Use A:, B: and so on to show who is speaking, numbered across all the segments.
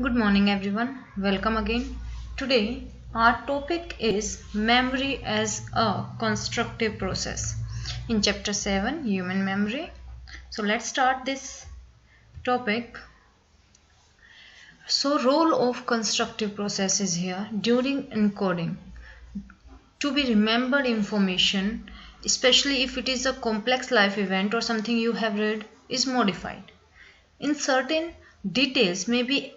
A: Good morning, everyone. Welcome again. Today, our topic is memory as a constructive process. In chapter 7, human memory. So, let's start this topic. So, role of constructive process is here during encoding. To be remembered information, especially if it is a complex life event or something you have read, is modified. In certain details may be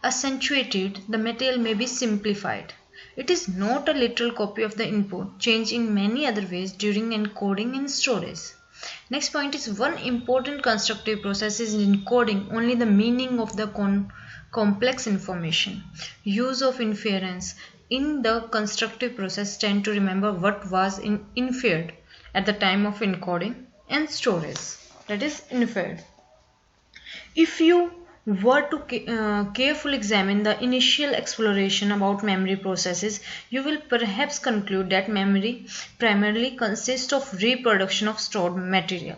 A: accentuated, the material may be simplified. It is not a literal copy of the input, changed in many other ways during encoding and storage. Next point is one important constructive process is encoding only the meaning of the complex information. Use of inference in the constructive process tend to remember what was inferred at the time of encoding and storage. That is inferred. If you were to carefully examine the initial exploration about memory processes, you will perhaps conclude that memory primarily consists of reproduction of stored material.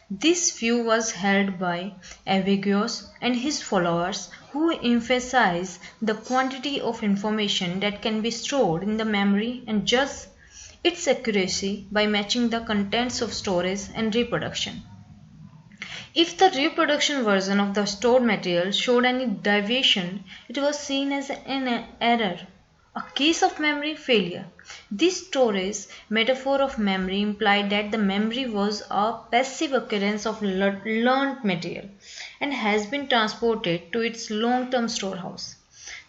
A: This view was held by Avigios and his followers, who emphasize the quantity of information that can be stored in the memory and judge its accuracy by matching the contents of storage and reproduction. If the reproduction version of the stored material showed any deviation, it was seen as an error, a case of memory failure. This storage metaphor of memory implied that the memory was a passive occurrence of learned material and has been transported to its long-term storehouse.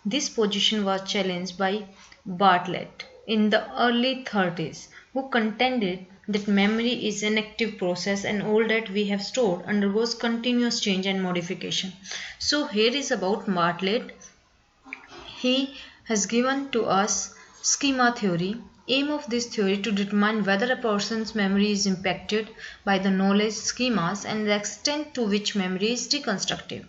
A: This position was challenged by Bartlett in the early 30s, who contended that memory is an active process and all that we have stored undergoes continuous change and modification. So here is about Bartlett. He has given to us schema theory. Aim of this theory to determine whether a person's memory is impacted by the knowledge schemas and the extent to which memory is reconstructive.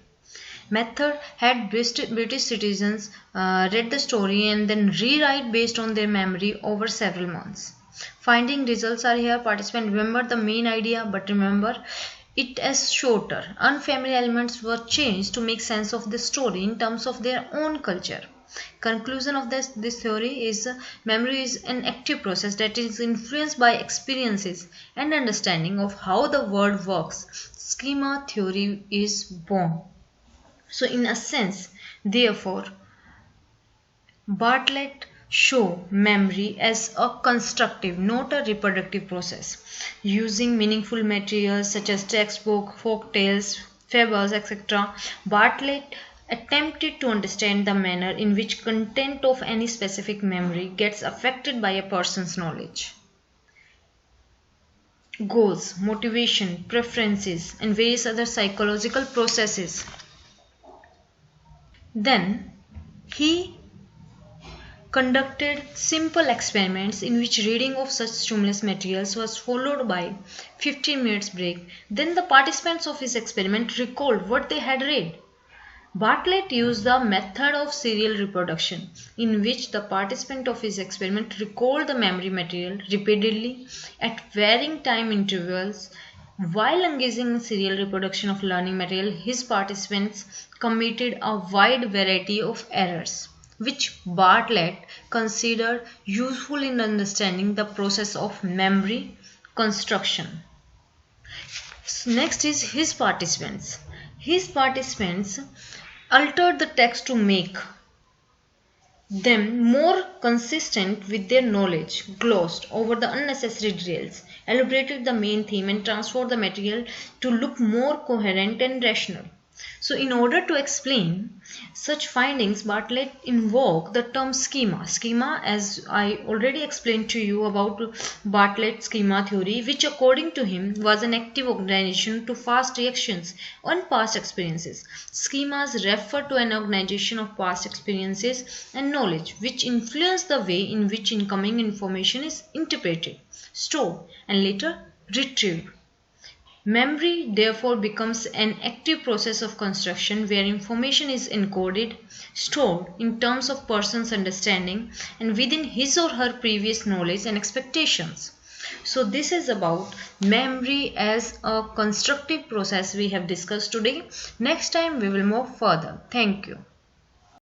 A: Method had British citizens read the story and then rewrite based on their memory over several months. Finding results are here. Participants remember the main idea but remember it as shorter. Unfamiliar elements were changed to make sense of the story in terms of their own culture. Conclusion of this theory is memory is an active process that is influenced by experiences and understanding of how the world works. Schema theory is born. So in a sense, therefore, Bartlett show memory as a constructive, not a reproductive process. Using meaningful materials such as textbook, folk tales, fables, etc., Bartlett attempted to understand the manner in which content of any specific memory gets affected by a person's knowledge. Goals, motivation, preferences, and various other psychological processes. Then he conducted simple experiments in which reading of such stimulus materials was followed by 15 minutes break. Then the participants of his experiment recalled what they had read. Bartlett used the method of serial reproduction, in which the participant of his experiment recalled the memory material repeatedly at varying time intervals. While engaging in serial reproduction of learning material, his participants committed a wide variety of errors, which Bartlett considered useful in understanding the process of memory construction. Next is his participants. His participants altered the text to make them more consistent with their knowledge, glossed over the unnecessary details, elaborated the main theme, and transformed the material to look more coherent and rational. So in order to explain such findings, Bartlett invoked the term schema. Schema, as I already explained to you about Bartlett's schema theory, which according to him was an active organization to fast reactions on past experiences. Schemas refer to an organization of past experiences and knowledge which influence the way in which incoming information is interpreted, stored, and later retrieved. Memory therefore becomes an active process of construction where information is encoded, stored in terms of person's understanding and within his or her previous knowledge and expectations. So this is about memory as a constructive process we have discussed today. Next time we will move further. Thank you.